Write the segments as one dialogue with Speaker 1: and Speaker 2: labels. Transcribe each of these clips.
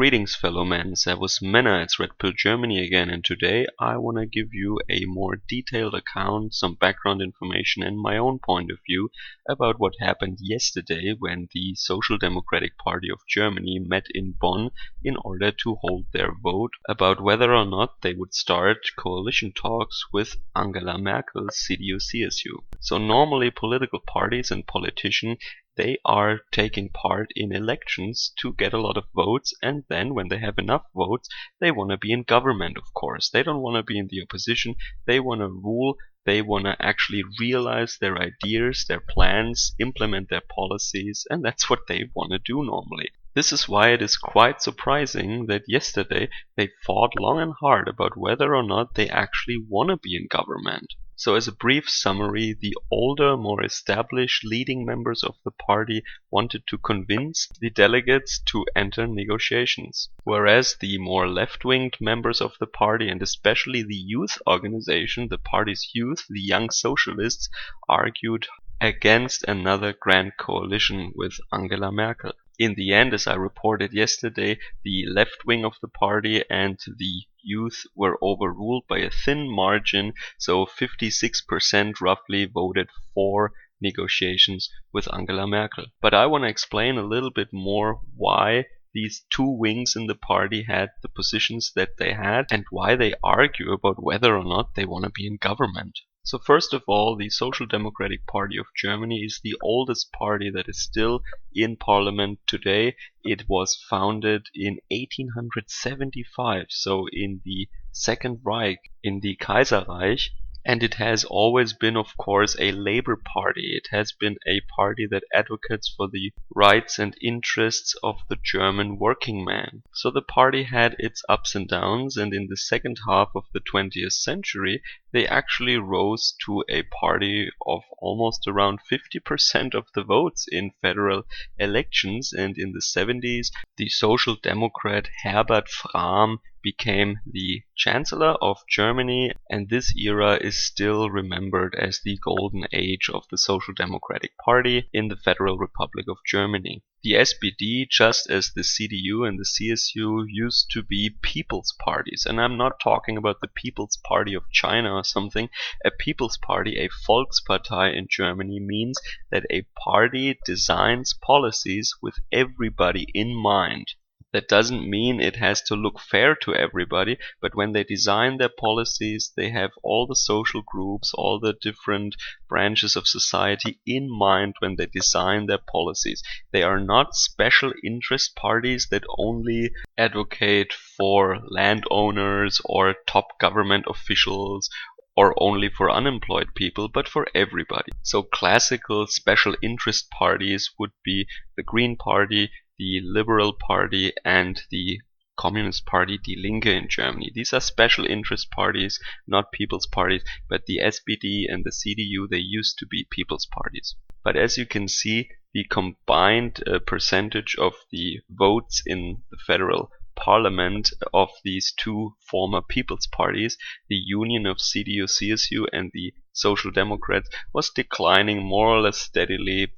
Speaker 1: Greetings fellow men, Servus Männer, it's Red Pill Germany again, and today I want to give you a more detailed account, some background information and my own point of view about what happened yesterday when the Social Democratic Party of Germany met in Bonn in order to hold their vote about whether or not they would start coalition talks with Angela Merkel's CDU-CSU. So normally political parties and politicians, they are taking part in elections to get a lot of votes, and then when they have enough votes, they want to be in government, of course. They don't want to be in the opposition. They want to rule. They want to actually realize their ideas, their plans, implement their policies, and that's what they want to do normally. This is why it is quite surprising that yesterday they fought long and hard about whether or not they actually want to be in government. So as a brief summary, the older, more established leading members of the party wanted to convince the delegates to enter negotiations, whereas the more left-winged members of the party, and especially the youth organization, the party's youth, the Young Socialists, argued against another grand coalition with Angela Merkel. In the end, as I reported yesterday, the left wing of the party and the youth were overruled by a thin margin, so 56% roughly voted for negotiations with Angela Merkel. But I want to explain a little bit more why these two wings in the party had the positions that they had and why they argue about whether or not they want to be in government. So first of all, the Social Democratic Party of Germany is the oldest party that is still in parliament today. It was founded in 1875, so in the Second Reich, in the Kaiserreich. And it has always been, of course, a labor party. It has been a party that advocates for the rights and interests of the German working man. So the party had its ups and downs, and in the second half of the 20th century, they actually rose to a party of almost around 50% of the votes in federal elections. And in the 70s, the Social Democrat Herbert Frahm became the Chancellor of Germany, and this era is still remembered as the golden age of the Social Democratic Party in the Federal Republic of Germany. The SPD, just as the CDU and the CSU, used to be people's parties, and I'm not talking about the People's Party of China or something. A people's party, a Volkspartei in Germany, means that a party designs policies with everybody in mind. That doesn't mean it has to look fair to everybody, but when they design their policies, they have all the social groups, all the different branches of society in mind when they design their policies. They are not special interest parties that only advocate for landowners or top government officials or only for unemployed people, but for everybody. So classical special interest parties would be the Green Party, the Liberal Party, and the Communist Party, Die Linke in Germany. These are special interest parties, not people's parties, but the SPD and the CDU, they used to be people's parties. But as you can see, the combined percentage of the votes in the federal parliament of these two former people's parties, the union of CDU-CSU and the Social Democrats, was declining more or less steadily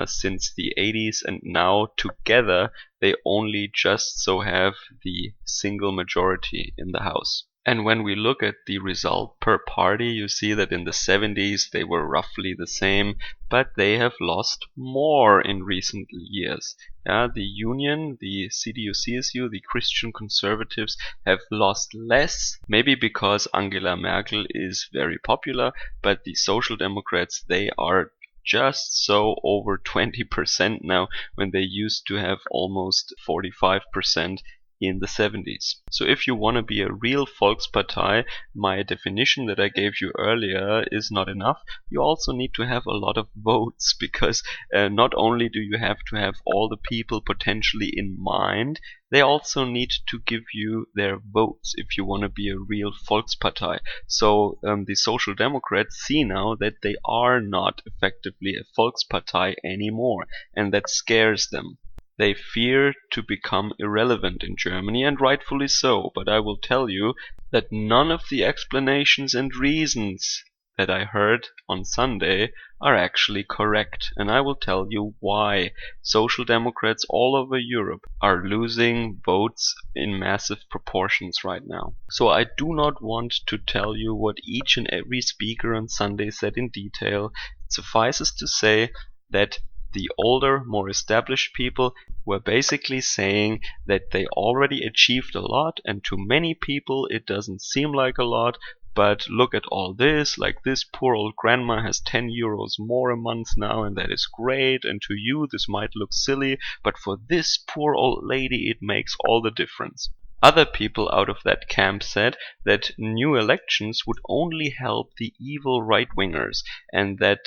Speaker 1: since the 80s, and now together they only just so have the single majority in the House. And when we look at the result per party, you see that in the 70s they were roughly the same, but they have lost more in recent years. The Union, the CDU-CSU, the Christian Conservatives have lost less, maybe because Angela Merkel is very popular, but the Social Democrats, they are just so over 20% now, when they used to have almost 45% in the 70s. So if you want to be a real Volkspartei, my definition that I gave you earlier is not enough. You also need to have a lot of votes, because not only do you have to have all the people potentially in mind, they also need to give you their votes if you want to be a real Volkspartei. So the Social Democrats see now that they are not effectively a Volkspartei anymore, and that scares them. They fear to become irrelevant in Germany, and rightfully so, but I will tell you that none of the explanations and reasons that I heard on Sunday are actually correct, and I will tell you why Social Democrats all over Europe are losing votes in massive proportions right now. So I do not want to tell you what each and every speaker on Sunday said in detail. It suffices to say that the older, more established people were basically saying that they already achieved a lot, and to many people it doesn't seem like a lot, but look at all this, like this poor old grandma has 10 euros more a month now, and that is great, and to you this might look silly, but for this poor old lady it makes all the difference. Other people out of that camp said that new elections would only help the evil right-wingers, and that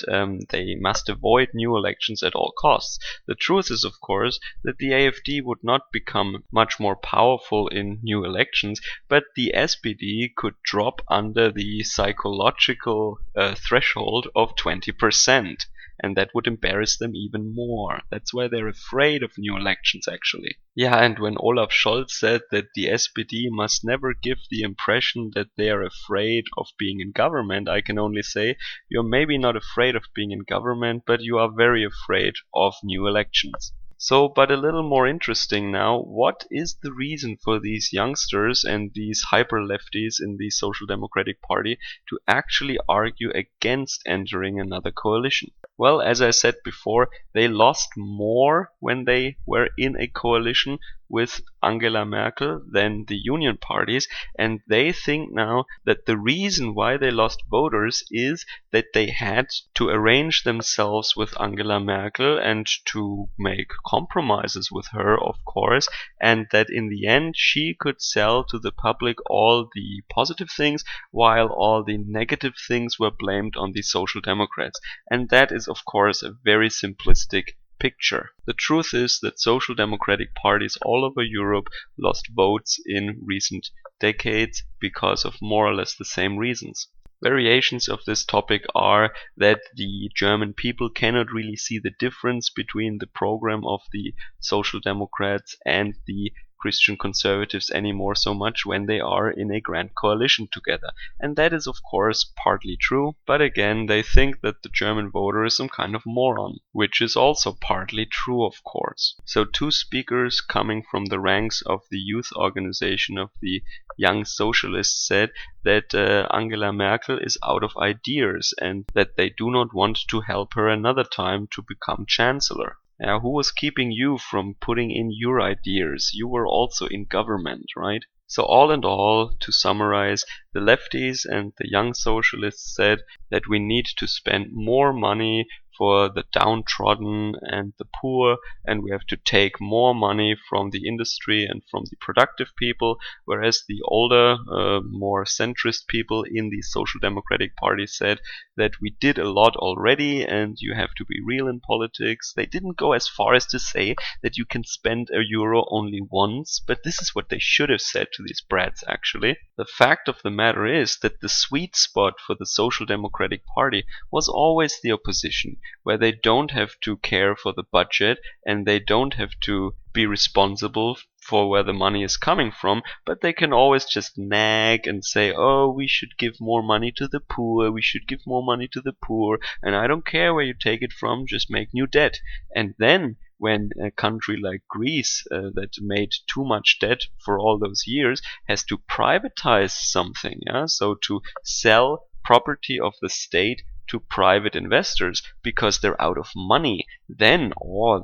Speaker 1: they must avoid new elections at all costs. The truth is, of course, that the AfD would not become much more powerful in new elections, but the SPD could drop under the psychological threshold of 20%. And that would embarrass them even more. That's why they're afraid of new elections, actually. Yeah, and when Olaf Scholz said that the SPD must never give the impression that they are afraid of being in government, I can only say you're maybe not afraid of being in government, but you are very afraid of new elections. So, but a little more interesting now, what is the reason for these youngsters and these hyper-lefties in the Social Democratic Party to actually argue against entering another coalition? Well, as I said before, they lost more when they were in a coalition with Angela Merkel than the union parties, and they think now that the reason why they lost voters is that they had to arrange themselves with Angela Merkel and to make compromises with her, of course, and that in the end she could sell to the public all the positive things while all the negative things were blamed on the Social Democrats. And that is, of course, a very simplistic picture. The truth is that social democratic parties all over Europe lost votes in recent decades because of more or less the same reasons. Variations of this topic are that the German people cannot really see the difference between the program of the Social Democrats and the Christian conservatives anymore so much when they are in a grand coalition together. And that is of course partly true, but again they think that the German voter is some kind of moron, which is also partly true of course. So two speakers coming from the ranks of the youth organization of the Young Socialists said that Angela Merkel is out of ideas and that they do not want to help her another time to become chancellor. Now, who was keeping you from putting in your ideas? You were also in government, right? So all in all, to summarize, the lefties and the young socialists said that we need to spend more money for the downtrodden and the poor, and we have to take more money from the industry and from the productive people, whereas the older, more centrist people in the Social Democratic Party said that we did a lot already and you have to be real in politics. They didn't go as far as to say that you can spend a euro only once, but this is what they should have said to these brats actually. The fact of the matter is that the sweet spot for the Social Democratic Party was always the opposition, where they don't have to care for the budget and they don't have to be responsible for where the money is coming from, but they can always just nag and say, oh, we should give more money to the poor, we should give more money to the poor, and I don't care where you take it from, just make new debt. And then when a country like Greece that made too much debt for all those years has to privatize something, so to sell property of the state to private investors because they're out of money, then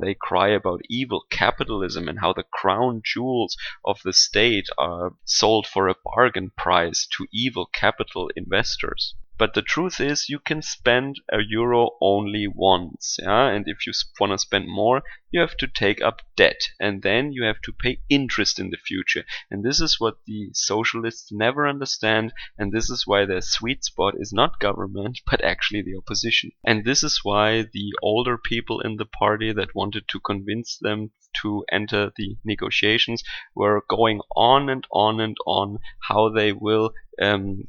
Speaker 1: they cry about evil capitalism and how the crown jewels of the state are sold for a bargain price to evil capital investors. But the truth is, you can spend a euro only once, and if you want to spend more, you have to take up debt, and then you have to pay interest in the future. And this is what the socialists never understand, and this is why their sweet spot is not government, but actually the opposition. And this is why the older people in the party that wanted to convince them to enter the negotiations were going on and on and on how they will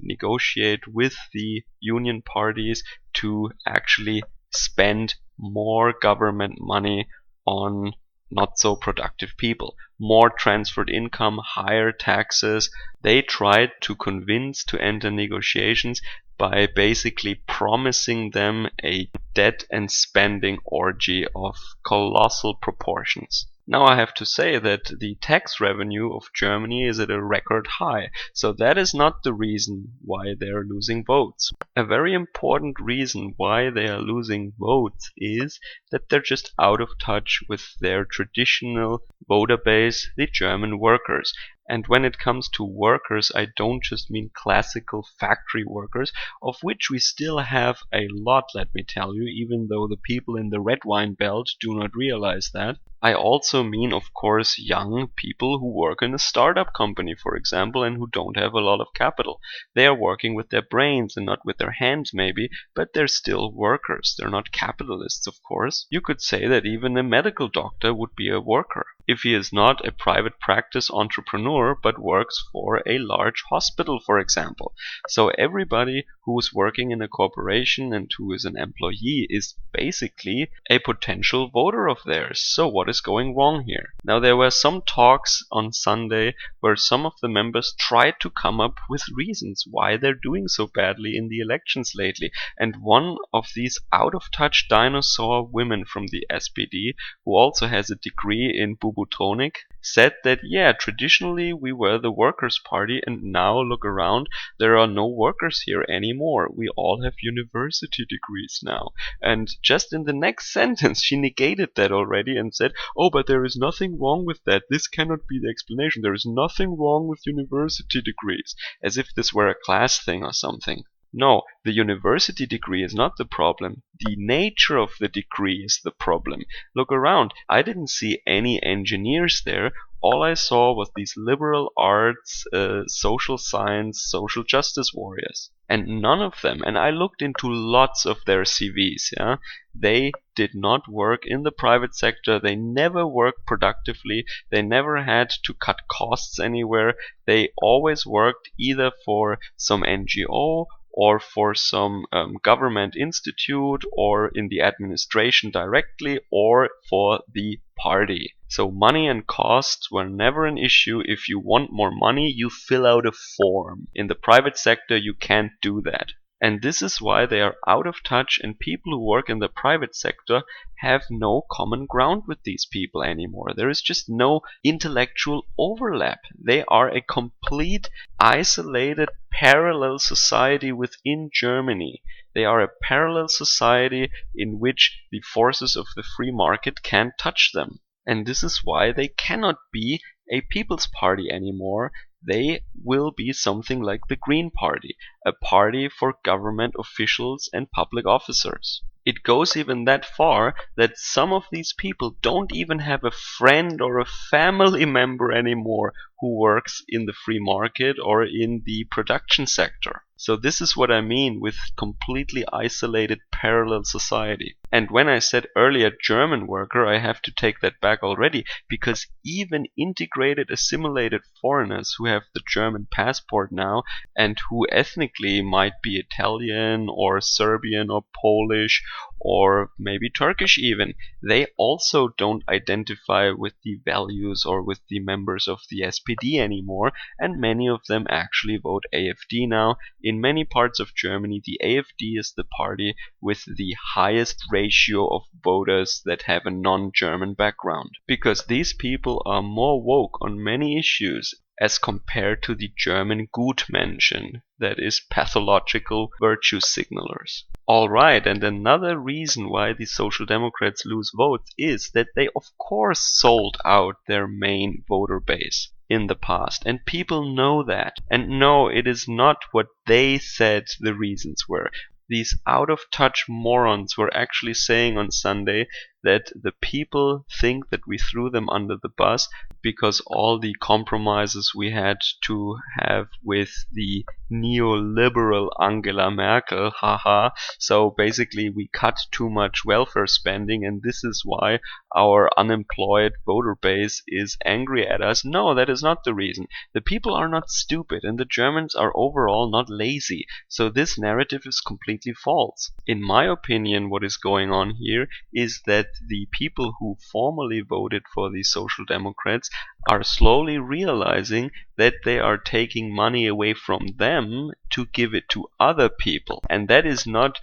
Speaker 1: negotiate with the union parties to actually spend more government money on not so productive people. more transferred income, higher taxes. They tried to convince to enter negotiations by basically promising them a debt and spending orgy of colossal proportions. Now I have to say that the tax revenue of Germany is at a record high, so that is not the reason why they are losing votes. A very important reason why they are losing votes is that they're just out of touch with their traditional voter base, the German workers. And when it comes to workers, I don't just mean classical factory workers, of which we still have a lot, let me tell you, even though the people in the red wine belt do not realize that. I also mean, of course, young people who work in a startup company, for example, and who don't have a lot of capital. They are working with their brains and not with their hands, maybe, but they're still workers. They're not capitalists, of course. You could say that even a medical doctor would be a worker if he is not a private practice entrepreneur but works for a large hospital, for example. So everybody who is working in a corporation and who is an employee is basically a potential voter of theirs. So what is going wrong here? Now there were some talks on Sunday where some of the members tried to come up with reasons why they're doing so badly in the elections lately. And one of these out-of-touch dinosaur women from the SPD, who also has a degree in Bubotronic, said that yeah, traditionally we were the workers' party, and now look around, there are no workers here anymore. We all have university degrees now. And just in the next sentence she negated that already and said, oh, but there is nothing wrong with that. This cannot be the explanation. There is nothing wrong with university degrees. As if this were a class thing or something. No, the university degree is not the problem. The nature of the degree is the problem. Look around. I didn't see any engineers there. All I saw was these liberal arts, social science, social justice warriors. And none of them, and I looked into lots of their CVs, yeah, they did not work in the private sector. They never worked productively. They never had to cut costs anywhere. They always worked either for some NGO or for some government institute or in the administration directly or for the party. So money and costs were never an issue. If you want more money, you fill out a form. In the private sector, you can't do that. And this is why they are out of touch, and people who work in the private sector have no common ground with these people anymore. There is just no intellectual overlap. They are a complete, isolated, parallel society within Germany. They are a parallel society in which the forces of the free market can't touch them. And this is why they cannot be a people's party anymore. They will be something like the Green Party, a party for government officials and public officers. It goes even that far that some of these people don't even have a friend or a family member anymore who works in the free market or in the production sector. So this is what I mean with completely isolated parallel society. And when I said earlier German worker, I have to take that back already, because even integrated assimilated foreigners who have the German passport now and who ethnically might be Italian or Serbian or Polish or maybe Turkish even, they also don't identify with the values or with the members of the SPD anymore, and many of them actually vote AfD now. In many parts of Germany, the AfD is the party with the highest ratio of voters that have a non-German background, because these people are more woke on many issues as compared to the German Gutmenschen, that is pathological virtue signalers. Alright, and another reason why the Social Democrats lose votes is that they of course sold out their main voter base in the past, and people know that. And no, it is not what they said the reasons were. These out-of-touch morons were actually saying on Sunday that the people think that we threw them under the bus because all the compromises we had to have with the neoliberal Angela Merkel, haha. So basically we cut too much welfare spending and this is why our unemployed voter base is angry at us. No, that is not the reason. The people are not stupid and the Germans are overall not lazy. So this narrative is completely false. In my opinion, what is going on here is that the people who formerly voted for the Social Democrats are slowly realizing that they are taking money away from them to give it to other people. And that is not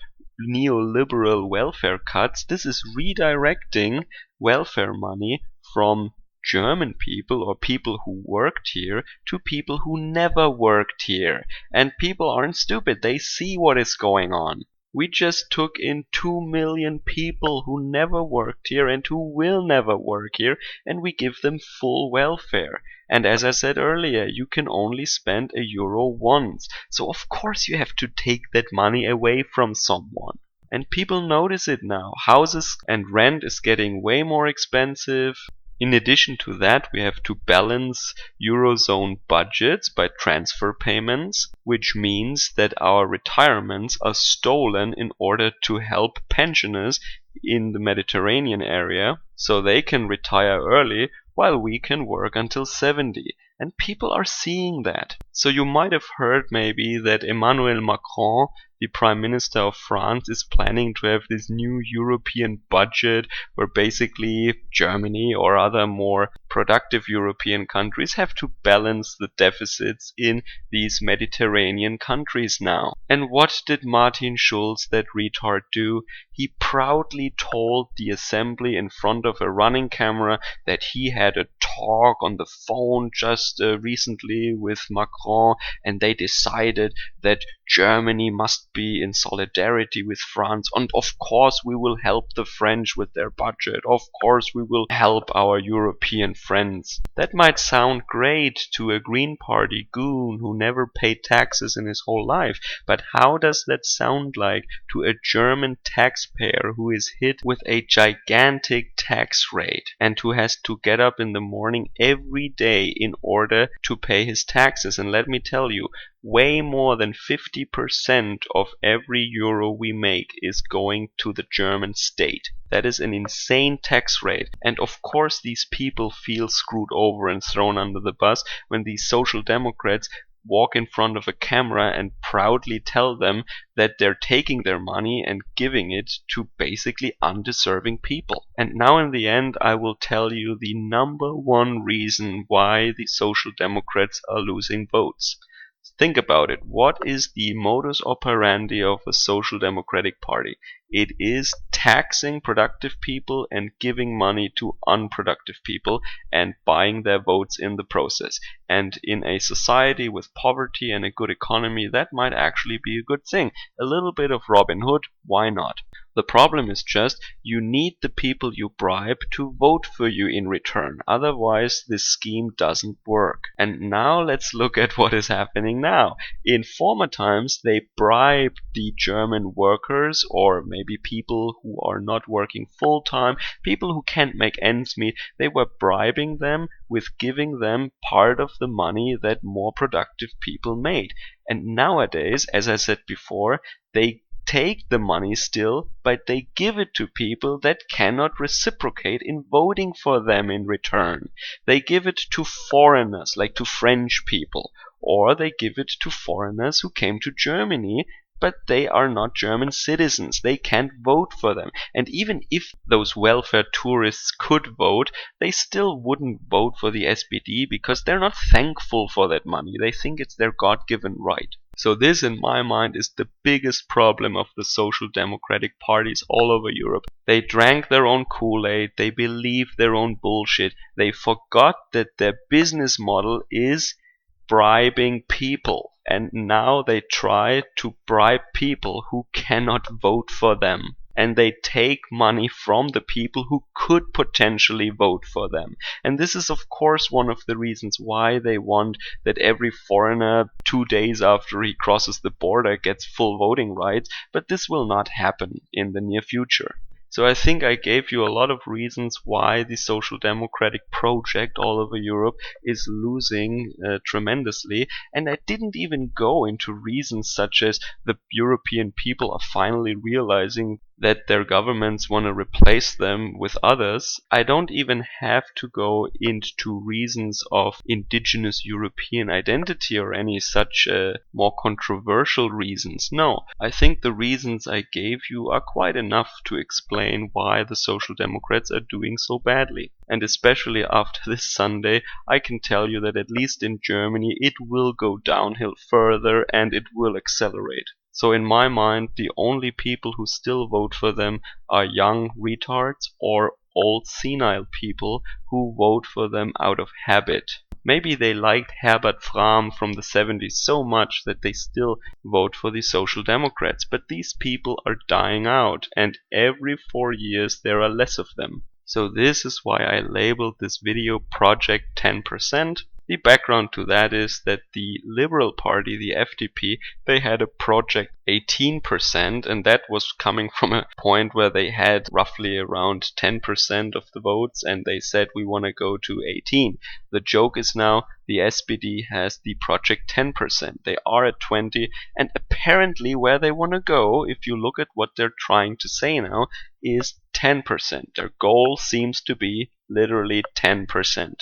Speaker 1: neoliberal welfare cuts. This is redirecting welfare money from German people or people who worked here to people who never worked here. And people aren't stupid. They see what is going on. We just took in 2 million people who never worked here and who will never work here, and we give them full welfare. And as I said earlier, you can only spend €1 once. So of course you have to take that money away from someone. And people notice it now. Houses and rent is getting way more expensive. In addition to that, we have to balance Eurozone budgets by transfer payments, which means that our retirements are stolen in order to help pensioners in the Mediterranean area so they can retire early while we can work until 70. And people are seeing that. So you might have heard maybe that Emmanuel Macron, the Prime Minister of France, is planning to have this new European budget where basically Germany or other more productive European countries have to balance the deficits in these Mediterranean countries now. And what did Martin Schultz, that retard, do? He proudly told the assembly in front of a running camera that he had a talk on the phone just recently with Macron, and they decided that Germany must be in solidarity with France, and of course we will help the French with their budget. Of course we will help our European friends. That might sound great to a Green Party goon who never paid taxes in his whole life, but how does that sound like to a German taxpayer who is hit with a gigantic tax rate and who has to get up in the morning every day in order to pay his taxes? And let me tell you, way more than 50% of every euro we make is going to the German state. That is an insane tax rate. And of course these people feel screwed over and thrown under the bus when these social democrats walk in front of a camera and proudly tell them that they're taking their money and giving it to basically undeserving people. And now in the end I will tell you the number one reason why the social democrats are losing votes. Think about it. What is the modus operandi of a social democratic party? It is taxing productive people and giving money to unproductive people and buying their votes in the process. And in a society with poverty and a good economy, that might actually be a good thing. A little bit of Robin Hood, why not? The problem is just you need the people you bribe to vote for you in return. Otherwise, this scheme doesn't work. And now let's look at what is happening now. In former times, they bribed the German workers, or maybe people who are not working full time, people who can't make ends meet. They were bribing them with giving them part of the money that more productive people made. And nowadays, as I said before, they take the money still, but they give it to people that cannot reciprocate in voting for them in return. They give it to foreigners, like to French people, or they give it to foreigners who came to Germany, but they are not German citizens. They can't vote for them. And even if those welfare tourists could vote, they still wouldn't vote for the SPD because they're not thankful for that money. They think it's their God-given right. So this, in my mind, is the biggest problem of the social democratic parties all over Europe. They drank their own Kool-Aid, they believed their own bullshit, they forgot that their business model is bribing people. And now they try to bribe people who cannot vote for them. And they take money from the people who could potentially vote for them. And this is of course one of the reasons why they want that every foreigner 2 days after he crosses the border gets full voting rights, but this will not happen in the near future. So I think I gave you a lot of reasons why the social democratic project all over Europe is losing tremendously, and I didn't even go into reasons such as the European people are finally realizing that their governments want to replace them with others. I don't even have to go into reasons of indigenous European identity or any such more controversial reasons. No, I think the reasons I gave you are quite enough to explain why the Social Democrats are doing so badly. And especially after this Sunday, I can tell you that at least in Germany it will go downhill further and it will accelerate. So in my mind, the only people who still vote for them are young retards or old senile people who vote for them out of habit. Maybe they liked Herbert Frahm from the 70s so much that they still vote for the Social Democrats, but these people are dying out, and every 4 years there are less of them. So this is why I labeled this video Project 10%. The background to that is that the Liberal Party, the FDP, they had a project 18%, and that was coming from a point where they had roughly around 10% of the votes, and they said we want to go to 18. The joke is now the SPD has the project 10%. They are at 20, and apparently where they want to go, if you look at what they're trying to say now, is 10%. Their goal seems to be literally 10%.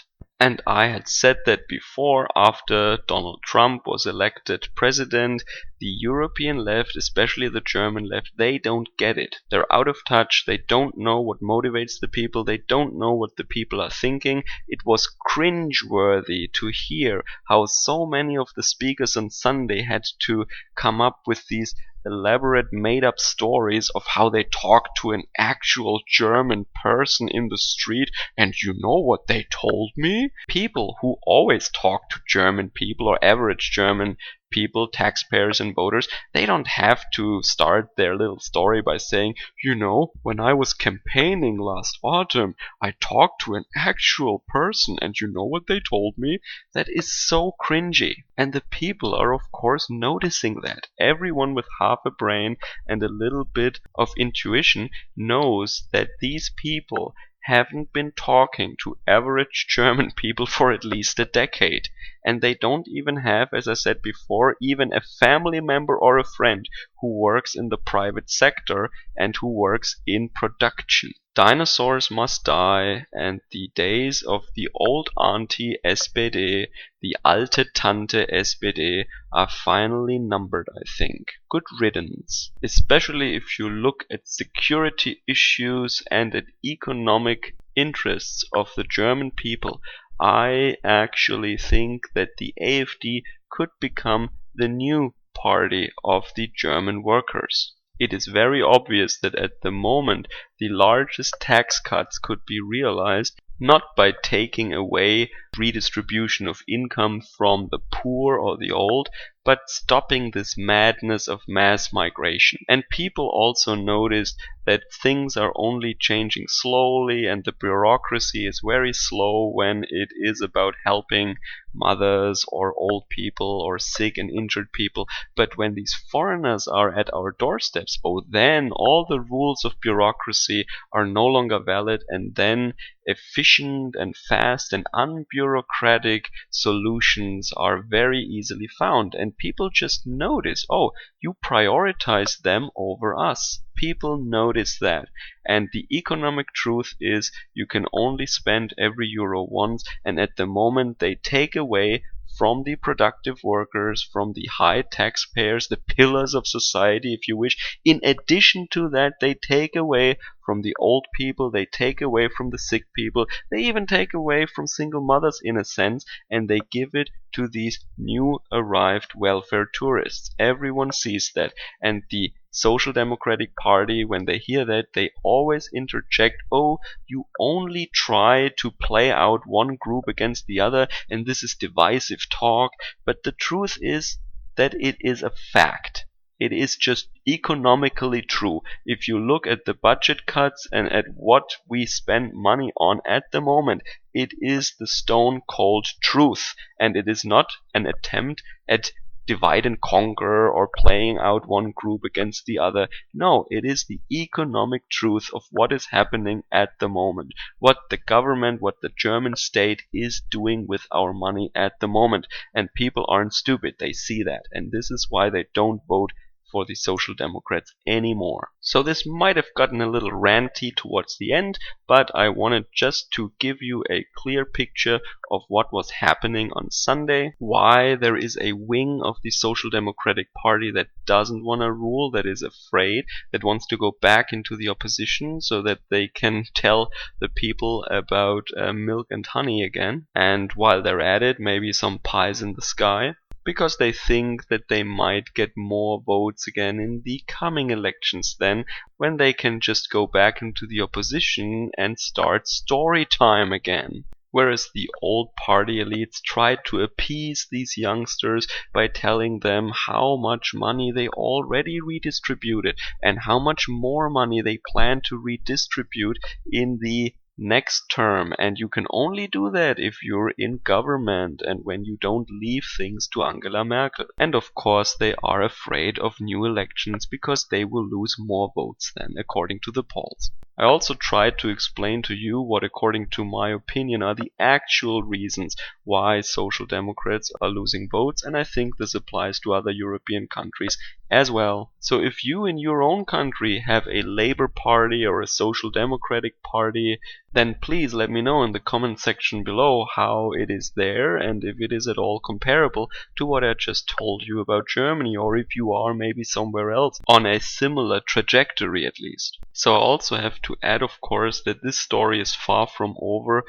Speaker 1: And I had said that before, after Donald Trump was elected president, the European left, especially the German left, they don't get it. They're out of touch, they don't know what motivates the people, they don't know what the people are thinking. It was cringeworthy to hear how so many of the speakers on Sunday had to come up with these elaborate made-up stories of how they talked to an actual German person in the street, and you know what they told me? People who always talk to German people or average German people, taxpayers and voters, they don't have to start their little story by saying, you know, when I was campaigning last autumn, I talked to an actual person and you know what they told me? That is so cringy. And the people are of course noticing that. Everyone with half a brain and a little bit of intuition knows that these people haven't been talking to average German people for at least a decade. And they don't even have, as I said before, even a family member or a friend who works in the private sector and who works in production. Dinosaurs must die, and the days of the old auntie SPD, the alte Tante SPD, are finally numbered, I think. Good riddance. Especially if you look at security issues and at economic interests of the German people. I actually think that the AfD could become the new party of the German workers. It is very obvious that at the moment the largest tax cuts could be realized not by taking away redistribution of income from the poor or the old, but stopping this madness of mass migration. And people also noticed that things are only changing slowly and the bureaucracy is very slow when it is about helping mothers or old people or sick and injured people. But when these foreigners are at our doorsteps, oh, then all the rules of bureaucracy are no longer valid, and then efficient and fast and unbureaucratic solutions are very easily found. And people just notice, oh, you prioritize them over us. People notice that. And the economic truth is you can only spend every euro once, and at the moment they take away from the productive workers, from the high taxpayers, the pillars of society, if you wish. In addition to that, they take away from the old people, they take away from the sick people, they even take away from single mothers in a sense, and they give it to these new arrived welfare tourists. Everyone sees that, and the Social Democratic Party, when they hear that, they always interject, oh, you only try to play out one group against the other, and this is divisive talk. But the truth is that it is a fact. It is just economically true. If you look at the budget cuts and at what we spend money on at the moment, it is the stone cold truth, and it is not an attempt at divide and conquer or playing out one group against the other. No, it is the economic truth of what is happening at the moment, what the government, what the German state is doing with our money at the moment. And people aren't stupid, they see that, and this is why they don't vote for the Social Democrats anymore. So this might have gotten a little ranty towards the end, but I wanted just to give you a clear picture of what was happening on Sunday, why there is a wing of the Social Democratic Party that doesn't want to rule, that is afraid, that wants to go back into the opposition so that they can tell the people about milk and honey again, and while they're at it, maybe some pies in the sky, because they think that they might get more votes again in the coming elections then, when they can just go back into the opposition and start story time again. Whereas the old party elites tried to appease these youngsters by telling them how much money they already redistributed and how much more money they plan to redistribute in the next term, and you can only do that if you're in government and when you don't leave things to Angela Merkel. And of course they are afraid of new elections because they will lose more votes then, according to the polls. I also tried to explain to you what, according to my opinion, are the actual reasons why Social Democrats are losing votes, and I think this applies to other European countries as well. So if you in your own country have a Labour Party or a Social Democratic Party, then please let me know in the comment section below how it is there and if it is at all comparable to what I just told you about Germany, or if you are maybe somewhere else on a similar trajectory at least. So I also have to add, of course, that this story is far from over.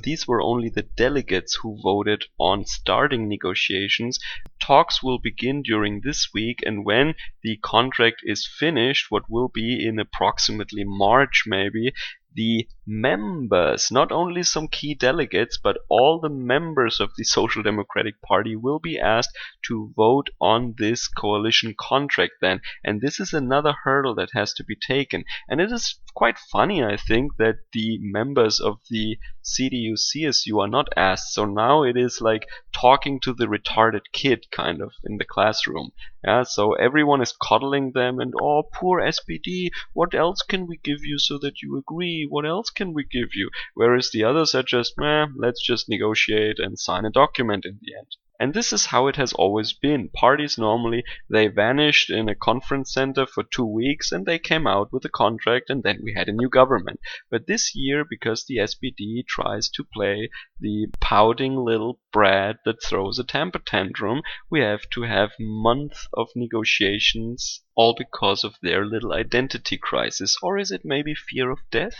Speaker 1: These were only the delegates who voted on starting negotiations. Talks will begin during this week, and when the contract is finished, what will be in approximately March maybe, the members, not only some key delegates, but all the members of the Social Democratic Party will be asked to vote on this coalition contract then. And this is another hurdle that has to be taken. And it is quite funny, I think, that the members of the CDU-CSU are not asked. So now it is like talking to the retarded kid kind of in the classroom. Yeah, so everyone is coddling them and, oh, poor SPD, what else can we give you so that you agree? What else can we give you? Whereas the others are just, let's just negotiate and sign a document in the end. And this is how it has always been. Parties normally, they vanished in a conference center for 2 weeks and they came out with a contract and then we had a new government. But this year, because the SPD tries to play the pouting little brat that throws a temper tantrum, we have to have months of negotiations, all because of their little identity crisis. Or is it maybe fear of death?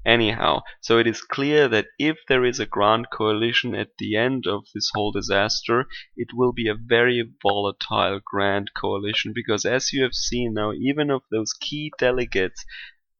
Speaker 1: Anyhow, so it is clear that if there is a grand coalition at the end of this whole disaster, it will be a very volatile grand coalition, because as you have seen now, even of those key delegates,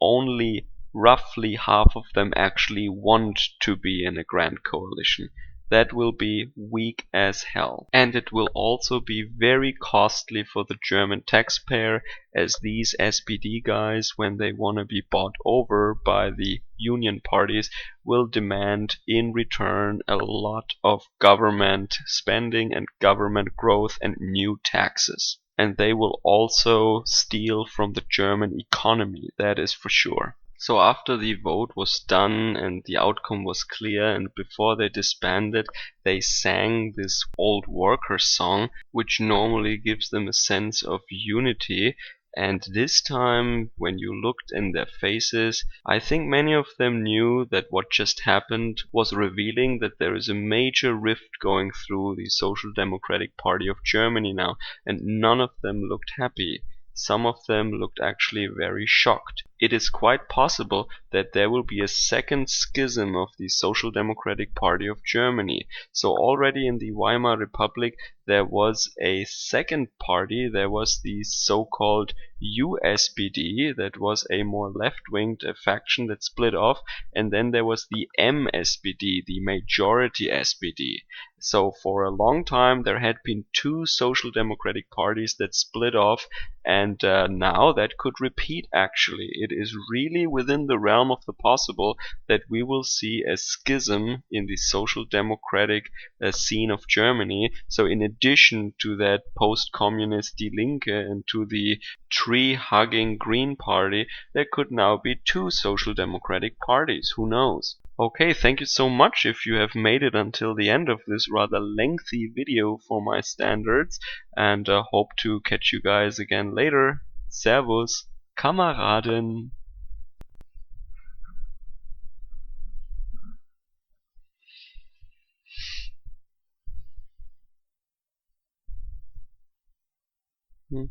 Speaker 1: only roughly half of them actually want to be in a grand coalition. That will be weak as hell. And it will also be very costly for the German taxpayer, as these SPD guys, when they want to be bought over by the union parties, will demand in return a lot of government spending and government growth and new taxes. And they will also steal from the German economy, that is for sure. So after the vote was done and the outcome was clear, and before they disbanded, they sang this old worker song, which normally gives them a sense of unity. And this time, when you looked in their faces, I think many of them knew that what just happened was revealing that there is a major rift going through the Social Democratic Party of Germany now, and none of them looked happy. Some of them looked actually very shocked. It is quite possible that there will be a second schism of the Social Democratic Party of Germany. So already in the Weimar Republic there was a second party. There was the so-called USPD, that was a more left-winged faction that split off, and then there was the MSPD, the majority SPD. So for a long time there had been two social democratic parties that split off, and now that could repeat actually. It is really within the realm of the possible that we will see a schism in the social democratic scene of Germany. So in addition to that post-communist Die Linke and to the tree-hugging Green Party, there could now be two social democratic parties. Who knows? Okay, thank you so much if you have made it until the end of this rather lengthy video for my standards, and hope to catch you guys again later. Servus, Kameraden! Hm.